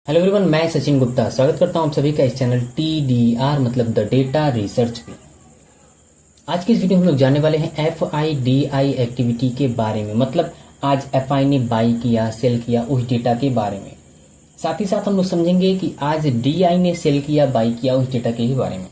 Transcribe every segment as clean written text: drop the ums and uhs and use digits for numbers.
Hello everyone, मैं सचिन गुप्ता स्वागत करता हूं आप सभी का इस चैनल TDR मतलब द डेटा रिसर्च पे। आज की इस वीडियो में हम लोग जानने वाले हैं FIDI एक्टिविटी के बारे में। मतलब आज FI ने बाई किया, सेल किया उस डेटा के बारे में। साथ ही साथ हम लोग समझेंगे कि आज DI ने सेल किया, बाई किया उस डेटा के ही बारे में।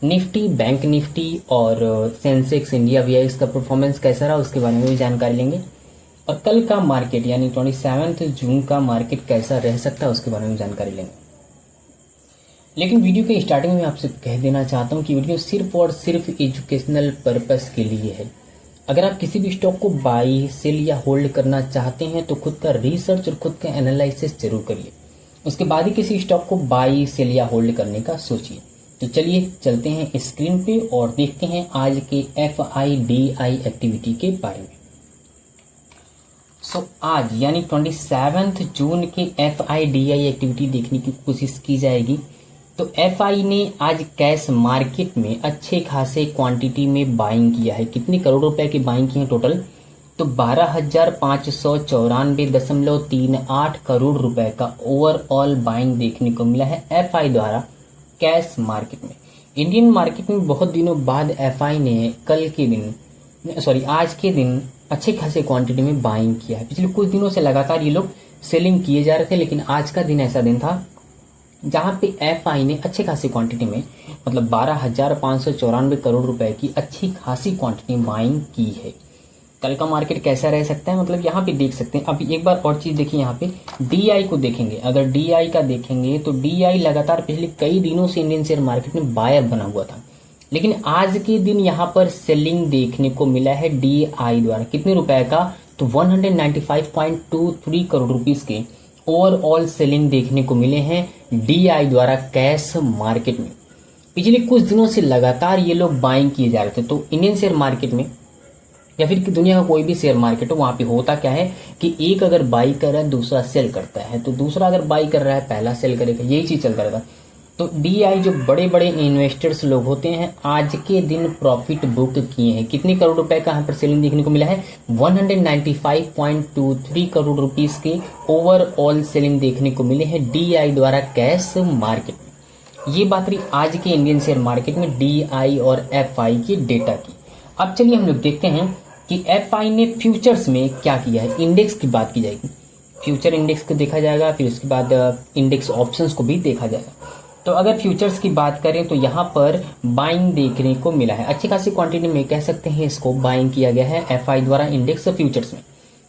निफ्टी, बैंक निफ्टी और सेंसेक्स इंडिया VIX का परफॉर्मेंस कैसा रहा उसके बारे में भी जानकारी लेंगे। और कल का मार्केट यानी 27 जून का मार्केट कैसा रह सकता है उसके बारे में जानकारी लेंगे। लेकिन वीडियो के स्टार्टिंग में आपसे कह देना चाहता हूं कि वीडियो सिर्फ और सिर्फ एजुकेशनल पर्पस के लिए है। अगर आप किसी भी स्टॉक को बाई, सेल या होल्ड करना चाहते हैं तो खुद का रिसर्च और खुद का एनालिसिस जरूर करिए। उसके बाद ही किसी स्टॉक को बाई, सेल या होल्ड करने का सोचिए। तो चलिए चलते हैं स्क्रीन पे और देखते हैं आज के FIDI एक्टिविटी के बारे में। आज यानी 27 जून के FIDI एक्टिविटी देखने की कोशिश की जाएगी। तो FI ने आज कैश मार्केट में अच्छे खासे क्वांटिटी में बाइंग किया है। कितने करोड़ रुपए की बाइंग की है टोटल? तो 12,594.38 करोड़ रुपए का ओवरऑल बाइंग देखने को मिला है FI द्वारा कैश मार्केट में। इंडियन मार्केट में बहुत दिनों बाद FI ने आज के दिन अच्छे खासे क्वांटिटी में बाइंग किया है। पिछले कुछ दिनों से लगातार ये लोग सेलिंग किए जा रहे थे, लेकिन आज का दिन ऐसा दिन था जहां पे FI ने अच्छे खासी क्वांटिटी में मतलब 12,594 करोड़ रुपए की अच्छी खासी क्वांटिटी बाइंग की है। कल का मार्केट कैसा रह सकता है मतलब यहाँ पे देख सकते हैं। अभी एक बार और चीज देखिए, यहाँ पे DI को देखेंगे। अगर DI का देखेंगे तो DI लगातार पिछले कई दिनों से इंडियन शेयर मार्केट में बायर बना हुआ था, लेकिन आज के दिन यहाँ पर सेलिंग देखने को मिला है DI द्वारा। कितने रुपए का? तो 195.23 करोड़ रुपीस के ओवरऑल सेलिंग देखने को मिले हैं DI द्वारा कैश मार्केट में। पिछले कुछ दिनों से लगातार ये लोग बाइंग किए जा रहे थे। तो इंडियन शेयर मार्केट में या फिर दुनिया का कोई भी शेयर मार्केट हो, वहां पे होता क्या है कि एक अगर बाई कर रहा है दूसरा सेल करता है, तो दूसरा अगर बाई कर रहा है पहला सेल करेगा, यही चीज चलता रहता। तो DI जो बड़े बड़े इन्वेस्टर्स लोग होते हैं आज के दिन प्रॉफिट बुक किए हैं। कितने करोड़ रुपए का यहाँ पर सेलिंग देखने को मिला है? 195.23 करोड़ रुपीस के ओवरऑल सेलिंग देखने को मिले हैं DI द्वारा कैश मार्केट में। ये बात रही आज के इंडियन शेयर मार्केट में DI और FI के डेटा की। अब चलिए हम लोग देखते हैं कि FI ने फ्यूचर्स में क्या किया है। इंडेक्स की बात की जाएगी, फ्यूचर इंडेक्स को देखा जाएगा, फिर उसके बाद इंडेक्स ऑप्शंस को भी देखा जाएगा। तो अगर फ्यूचर्स की बात करें तो यहाँ पर बाइंग देखने को मिला है अच्छी खासी क्वांटिटी में, कह सकते हैं इसको बाइंग किया गया है FI द्वारा इंडेक्स फ्यूचर्स में।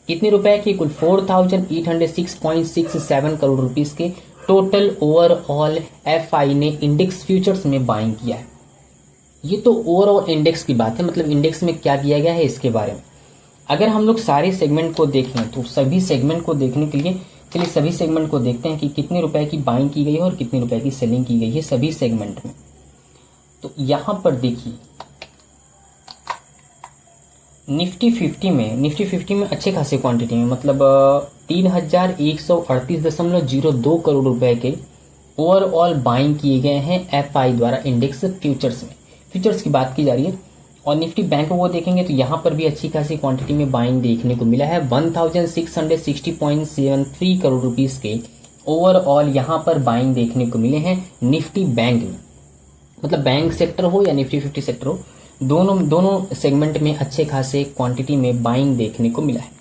कितने रुपए की? कुल 4,806.67 करोड़ रुपीस के टोटल ओवरऑल FI ने इंडेक्स फ्यूचर्स में बाइंग किया है। ये तो ओवरऑल इंडेक्स की बात है, मतलब इंडेक्स में क्या किया गया है इसके बारे में। अगर हम लोग सारे सेगमेंट को देखें तो सभी सेगमेंट को देखने के लिए चलिए सभी सेगमेंट को देखते हैं कि कितने रुपए की बाइंग की गई है और कितने रुपए की सेलिंग की गई है सभी सेगमेंट में। तो यहां पर देखिए निफ्टी 50 में अच्छे खासे क्वांटिटी में मतलब 3,138.02 करोड़ रुपए के ओवरऑल बाइंग किए गए हैं FI द्वारा इंडेक्स फ्यूचर्स में। फ्यूचर्स की बात की जा रही है। और निफ्टी बैंक को देखेंगे तो यहाँ पर भी अच्छी खासी क्वांटिटी में बाइंग देखने को मिला है 1,660.73 करोड़ रुपीस के ओवरऑल यहाँ पर बाइंग देखने को मिले हैं निफ्टी बैंक में। मतलब बैंक सेक्टर हो या निफ्टी 50 सेक्टर हो, दोनों सेगमेंट में अच्छे खासे क्वांटिटी में बाइंग देखने को मिला है।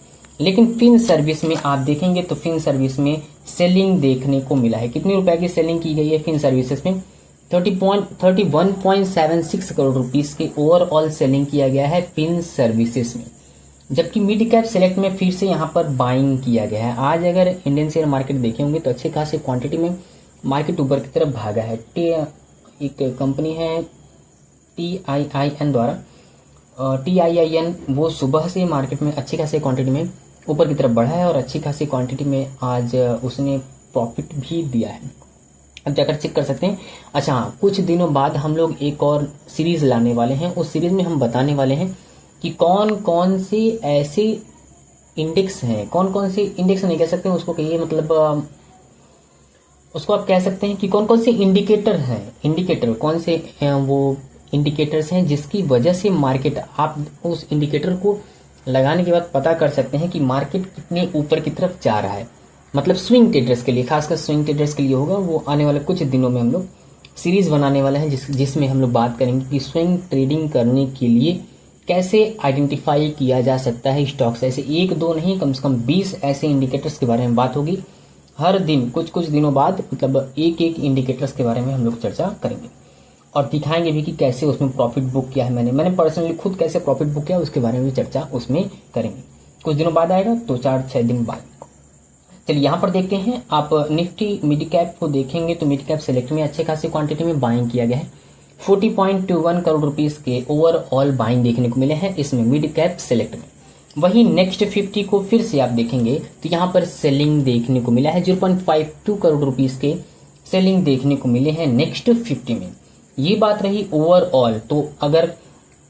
लेकिन फिन सर्विस में आप देखेंगे तो फिन सर्विस में सेलिंग देखने को मिला है। कितने रुपए की सेलिंग की गई है फिन सर्विसेज में? 31.76 करोड़ रुपीस के ओवरऑल सेलिंग किया गया है फिन सर्विसेज में। जबकि मिड कैप सेलेक्ट में फिर से यहाँ पर बाइंग किया गया है। आज अगर इंडियन शेयर मार्केट देखे होंगे तो अच्छे खासे क्वांटिटी में मार्केट ऊपर की तरफ भागा है। एक कंपनी है TIIN द्वारा, TIIN वो सुबह से मार्केट में अच्छी खासी क्वांटिटी में ऊपर की तरफ बढ़ा है और अच्छी खासी क्वांटिटी में आज उसने प्रॉफिट भी दिया है। अब जाकर चेक कर सकते हैं। अच्छा, कुछ दिनों बाद हम लोग एक और सीरीज लाने वाले हैं। उस सीरीज में हम बताने वाले हैं कि कौन कौन से ऐसे इंडेक्स हैं, कौन कौन से इंडेक्स नहीं कह सकते हैं उसको, कहिए मतलब उसको आप कह सकते हैं कि कौन कौन से इंडिकेटर हैं, इंडिकेटर कौन से वो इंडिकेटर्स हैं जिसकी वजह से मार्केट, आप उस इंडिकेटर को लगाने के बाद पता कर सकते हैं कि मार्केट कितने ऊपर की तरफ जा रहा है। मतलब स्विंग ट्रेडर्स के लिए, खासकर स्विंग ट्रेडर्स के लिए होगा। वो आने वाले कुछ दिनों में हम लोग सीरीज बनाने वाले हैं जिसमें हम लोग बात करेंगे कि स्विंग ट्रेडिंग करने के लिए कैसे आइडेंटिफाई किया जा सकता है स्टॉक्स। ऐसे एक दो नहीं, कम से कम 20 ऐसे इंडिकेटर्स के बारे में बात होगी। हर दिन कुछ कुछ दिनों बाद मतलब एक एक इंडिकेटर्स के बारे में हम लोग चर्चा करेंगे और दिखाएंगे भी कि कैसे उसमें प्रॉफिट बुक किया है। मैंने पर्सनली खुद कैसे प्रॉफिट बुक किया उसके बारे में भी चर्चा उसमें करेंगे। कुछ दिनों बाद आएगा, 2-4-6 दिन बाद। चलिए यहाँ पर देखते हैं, आप निफ्टी मिड कैप को देखेंगे तो मिड कैप सेलेक्ट में अच्छे खासी क्वांटिटी में बाइंग किया गया है। 40.21 करोड़ रुपीस के ओवरऑल बाइंग देखने को मिले हैं इसमें मिड कैप सेलेक्ट में। वही नेक्स्ट 50 को फिर से आप देखेंगे तो यहाँ पर सेलिंग देखने को मिला है। 0.52 करोड़ रुपीस के सेलिंग देखने को मिले हैं नेक्स्ट 50 में। ये बात रही ओवरऑल। तो अगर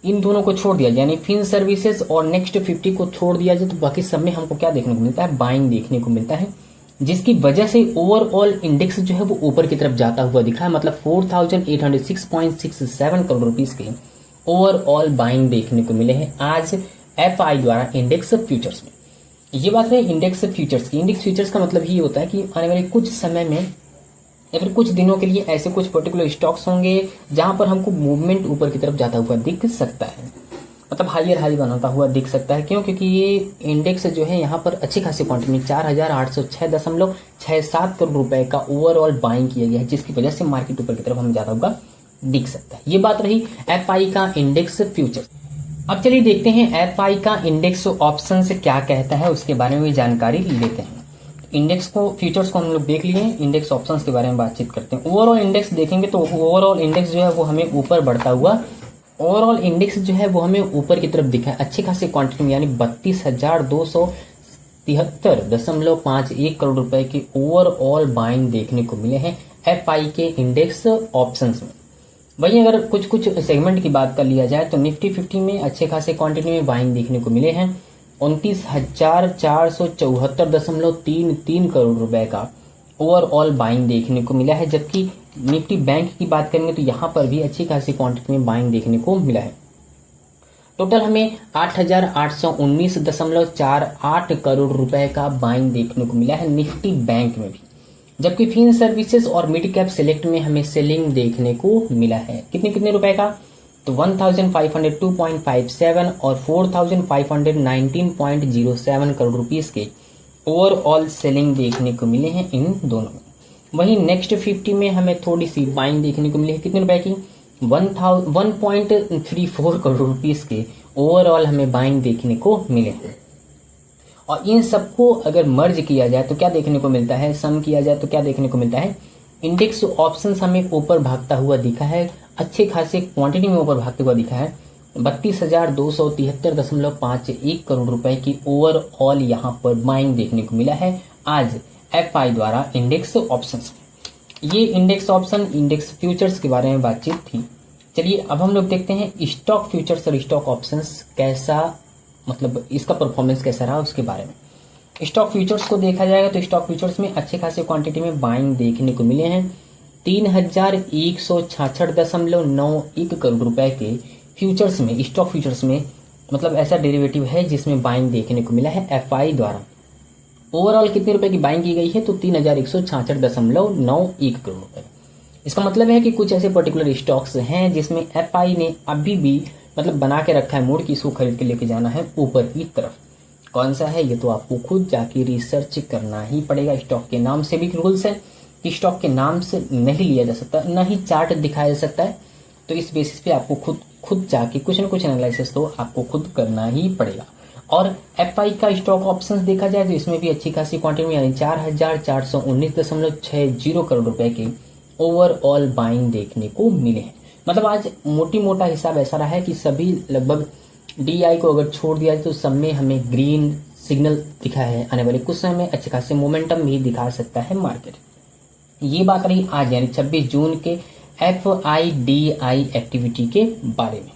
इन दोनों को छोड़ दिया जाए, यानी फिन सर्विसेज और नेक्स्ट 50 को छोड़ दिया जाए, तो बाकी सब में हमको क्या देखने को मिलता है, बाइंग देखने को मिलता है, जिसकी वजह से ओवरऑल इंडेक्स जो है वो ऊपर की तरफ जाता हुआ दिखा है। मतलब 4806.67 करोड़ रुपीस के ओवरऑल बाइंग देखने को मिले हैं आज एफआई द्वारा इंडेक्स फ्यूचर्स में। ये बात है इंडेक्स फ्यूचर्स की। इंडेक्स फ्यूचर्स का मतलब ये होता है कि आने वाले कुछ समय में या फिर कुछ दिनों के लिए ऐसे कुछ पर्टिकुलर स्टॉक्स होंगे जहां पर हमको मूवमेंट ऊपर की तरफ जाता हुआ दिख सकता है, मतलब हायर हाई बनाता हुआ दिख सकता है। क्यों? क्योंकि ये इंडेक्स जो है यहाँ पर अच्छी खासी क्वांटिटी में 4806.67 करोड़ रुपए का ओवरऑल बाइंग किया गया है, जिसकी वजह से मार्केट ऊपर की तरफ हमें जाता हुआ दिख सकता है। ये बात रही एफआई का इंडेक्स फ्यूचर। अब चलिए देखते हैं एफआई का इंडेक्स ऑप्शन से क्या कहता है, उसके बारे में भी जानकारी लेते हैं। इंडेक्स को फ्यूचर्स को हम लोग देख लिए, इंडेक्स ऑप्शंस के बारे में बातचीत करते हैं। ओवरऑल इंडेक्स देखेंगे तो ओवरऑल इंडेक्स जो है वो हमें ऊपर बढ़ता हुआ, ओवरऑल इंडेक्स जो है वो हमें ऊपर की तरफ दिखा है अच्छी खासी क्वांटिटी में, यानी 32,273.51 करोड़ रुपए के ओवरऑल बाइंग देखने को मिले हैं एफआई के इंडेक्स ऑप्शंस में। वहीं अगर कुछ कुछ सेगमेंट की बात कर लिया जाए तो निफ्टी 50 में अच्छे खासे क्वांटिटी में बाइंग देखने को मिले हैं। 29,474.33 करोड़ रुपए का ओवरऑल बाइंग देखने को मिला है। जबकि निफ्टी बैंक की बात करेंगे तो यहां पर भी अच्छी खासी क्वांटिटी में बाइंग देखने को मिला है। टोटल हमें 8,819.48 करोड़ रुपए का बाइंग देखने को मिला है निफ्टी बैंक में भी। जबकि फिन सर्विसेज और मिड कैप सेलेक्ट में हमें सेलिंग देखने को मिला है। कितने रुपए का? तो 1502.57 और 4519.07 करोड़ रुपीस के ओवरऑल सेलिंग देखने को मिले हैं इन दोनों में। वहीं नेक्स्ट 50 में हमें थोड़ी सी बाइंग देखने को मिली है। कितने रुपए की? 1.34 करोड़ रुपीस के ओवरऑल हमें बाइंग देखने को मिले हैं। और इन सबको अगर मर्ज किया जाए तो क्या देखने को मिलता है, सम किया जाए तो क्या देखने को मिलता है, इंडेक्स ऑप्शंस हमें ऊपर भागता हुआ दिखा है, अच्छे खासे क्वांटिटी में ऊपर भागते हुआ दिखा है। 32,273.51 करोड़ रुपए की ओवरऑल यहां पर बाइंग देखने को मिला है आज एफआई द्वारा इंडेक्स ऑप्शंस में। ये इंडेक्स ऑप्शन इंडेक्स फ्यूचर्स के बारे में बातचीत थी। चलिए अब हम लोग देखते हैं स्टॉक फ्यूचर्स और स्टॉक ऑप्शंस कैसा, मतलब इसका परफॉर्मेंस कैसा रहा उसके बारे में। स्टॉक फ्यूचर्स को देखा जाएगा तो स्टॉक फ्यूचर्स में अच्छे खासे क्वांटिटी में बाइंग देखने को मिले हैं। 3,166.91 करोड़ रुपए के फ्यूचर्स में, स्टॉक फ्यूचर्स में मतलब ऐसा डेरिवेटिव है जिसमें बाइंग देखने को मिला है एफआई द्वारा। ओवरऑल कितने रुपए की बाइंग की गई है? तो 3,166.91 करोड़ रुपए। इसका मतलब है कि कुछ ऐसे पर्टिकुलर स्टॉक्स हैं जिसमें एफआई ने अभी भी मतलब बना के रखा है मूड की इसको खरीद के लेके जाना है ऊपर की तरफ। कौन सा है ये तो आपको खुद जाके रिसर्च करना ही पड़ेगा। स्टॉक के नाम से भी रूल्स है कि स्टॉक के नाम से नहीं लिया जा सकता, न ही चार्ट दिखाया जा सकता है। तो इस बेसिस पे आपको खुद जाके कुछ न कुछ एनालिसिस तो आपको खुद करना ही पड़ेगा। और एफआई का स्टॉक ऑप्शंस देखा जाए तो इसमें भी अच्छी खासी क्वांटिटी में, यानी 4,419.60 करोड़ रुपए के ओवरऑल बाइंग देखने को मिले हैं। मतलब आज मोटी मोटा हिसाब ऐसा रहा है कि सभी लगभग डीआई को अगर छोड़ दिया जाए तो सब में हमें ग्रीन सिग्नल दिखा है। आने वाले कुछ समय में अच्छे खासे मोमेंटम भी दिखा सकता है मार्केट। ये बात रही आज यानी 26 जून के एफआईडीआई एक्टिविटी के बारे में।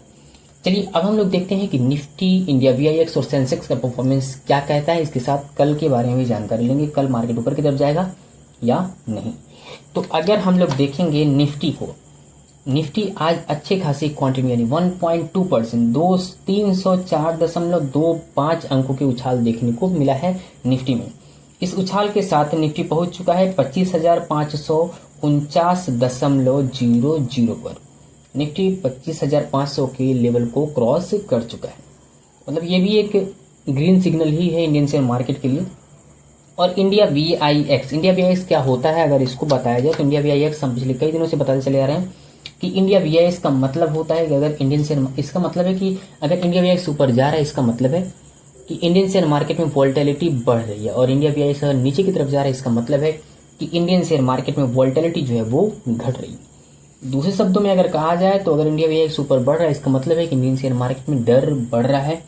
चलिए अब हम लोग देखते हैं कि निफ्टी, इंडिया वीआईएक्स और सेंसेक्स का परफॉर्मेंस क्या कहता है। इसके साथ कल के बारे में भी जानकारी लेंगे, कल मार्केट ऊपर की तरफ जाएगा या नहीं। तो अगर हम लोग देखेंगे निफ्टी को, निफ्टी आज अच्छे खासी क्वांटिटी यानी 1.2% 304.25 अंकों के उछाल देखने को मिला है निफ्टी में। इस उछाल के साथ निफ्टी पहुंच चुका है 25,549.00 पर। निफ्टी 25,500 के लेवल को क्रॉस कर चुका है। मतलब ये भी एक ग्रीन सिग्नल ही है इंडियन शेयर मार्केट के लिए। और इंडिया वीआईएक्स क्या होता है अगर इसको बताया जाए तो इंडिया वीआईएक्स हम पिछले कई दिनों से बताते चले आ रहे हैं कि इंडिया वीआईएक्स का मतलब होता है कि अगर इंडियन शेयर, इसका मतलब है कि अगर इंडिया वीआईएक्स ऊपर जा रहा है इसका मतलब है कि इंडियन शेयर मार्केट में वोलेटिलिटी बढ़ रही है, और इंडिया वीआईएक्स अगर नीचे की तरफ जा रहा है इसका मतलब है कि इंडियन शेयर मार्केट में वोलेटिलिटी जो है वो घट रही है। दूसरे शब्दों में अगर कहा जाए तो अगर इंडिया वीआईएक्स ऊपर बढ़ रहा है इसका मतलब है कि इंडियन शेयर मार्केट में डर बढ़ रहा है,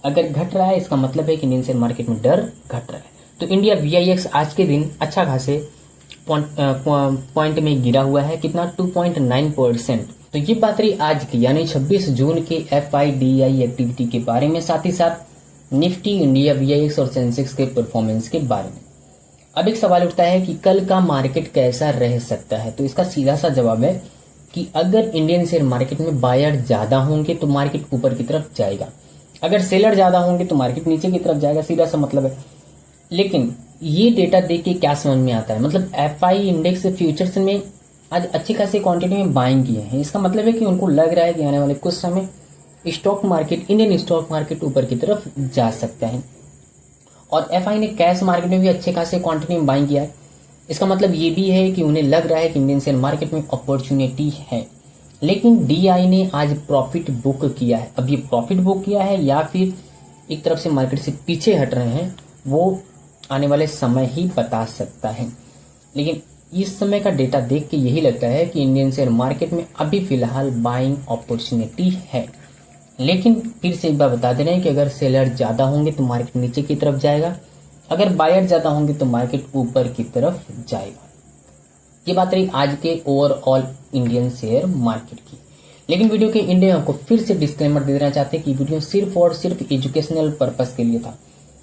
अगर घट रहा है इसका मतलब है कि इंडियन शेयर मार्केट में डर घट रहा है। तो इंडिया वीआईएक्स आज के दिन अच्छा खासे पॉइंट में गिरा हुआ है, कितना 2.9%। तो ये बात रही आज की यानी 26 जून के एफआईडीआई एक्टिविटी के बारे में, साथ ही साथ निफ्टी, इंडिया वीआईएक्स और सेंसेक्स के परफॉर्मेंस के बारे में। अब एक सवाल उठता है कि कल का मार्केट कैसा रह सकता है। तो इसका सीधा सा जवाब है कि अगर इंडियन शेयर मार्केट में बायर ज्यादा होंगे तो मार्केट ऊपर की तरफ जाएगा, अगर सेलर ज्यादा होंगे तो मार्केट नीचे की तरफ जाएगा, सीधा सा मतलब है। लेकिन ये डेटा देख के क्या समझ में आता है, मतलब एफआई इंडेक्स फ्यूचर्स में आज अच्छी खासी क्वांटिटी में बाइंग किए हैं। इसका मतलब है कि उनको लग रहा है कि आने वाले कुछ समय stock market, Indian stock market ऊपर की तरफ जा सकता है। और एफआई ने कैश मार्केट में भी अच्छे खासे क्वांटिटी में बाइंग किया है। इसका मतलब ये भी है कि उन्हें लग रहा है कि इंडियन शेयर मार्केट में अपॉर्चुनिटी है। लेकिन डीआई ने आज प्रॉफिट बुक किया है। अब ये प्रॉफिट बुक किया है या फिर एक तरफ से मार्केट से पीछे हट रहे हैं वो आने वाले समय ही बता सकता है। लेकिन इस समय का डेटा देख के यही लगता है कि इंडियन शेयर मार्केट में अभी फिलहाल बाइंग अपॉर्चुनिटी है। लेकिन फिर से एक बार बता दे रहे हैं कि अगर सेलर ज्यादा होंगे तो मार्केट नीचे की तरफ जाएगा, अगर बायर ज्यादा होंगे तो मार्केट ऊपर की तरफ जाएगा। ये बात रही आज के ओवरऑल इंडियन शेयर मार्केट की। लेकिन वीडियो के इंडिया को फिर से डिस्क्लेमर दे देना चाहते हैं कि वीडियो सिर्फ और सिर्फ एजुकेशनल पर्पस के लिए था।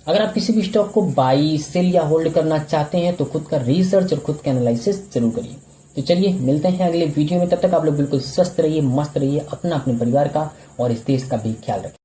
अगर आप किसी भी स्टॉक को बाई, सेल या होल्ड करना चाहते हैं तो खुद का रिसर्च और खुद का एनालिसिस जरूर करिए। तो चलिए मिलते हैं अगले वीडियो में, तब तक आप लोग बिल्कुल स्वस्थ रहिए, मस्त रहिए, अपना अपने परिवार का और इस देश का भी ख्याल रखिए।